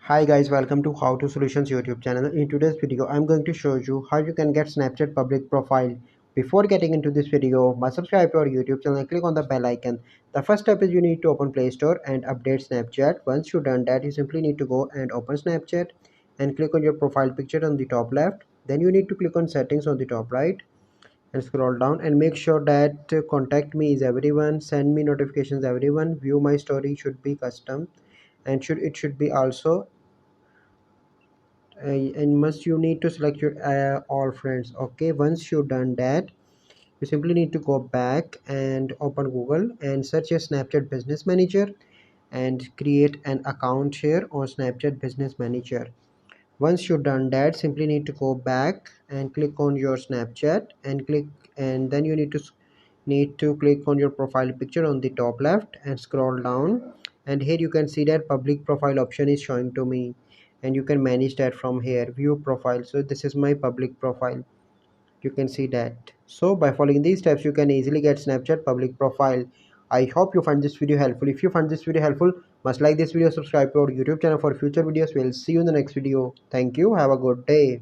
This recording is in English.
Hi guys, welcome to How to Solutions YouTube channel. In today's video, I'm going to show you how you can get Snapchat public profile. Before getting into this video, must subscribe to our YouTube channel and click on the bell icon. The first step is you need to open Play Store and update Snapchat. Once you've done that, you simply need to go and open Snapchat and click on your profile picture on the top left. Then you need to click on settings on the top right and scroll down and make sure that contact me is everyone, send me notifications everyone, view my story should be custom, and should be also and must you need to select your all friends. Okay, once you've done that, you simply need to go back and open Google and search your Snapchat Business Manager and create an account here on Snapchat Business Manager. Once you've done that, simply need to go back and click on your Snapchat and click, and then you need to click on your profile picture on the top left and scroll down, and here you can see that public profile option is showing to me, and you can manage that from here, view profile. So this is my public profile, you can see that. So by following these steps, you can easily get Snapchat public profile. I hope you find this video helpful. If you find this video helpful, must like this video, subscribe to our YouTube channel for future videos. We'll see you in the next video. Thank you, have a good day.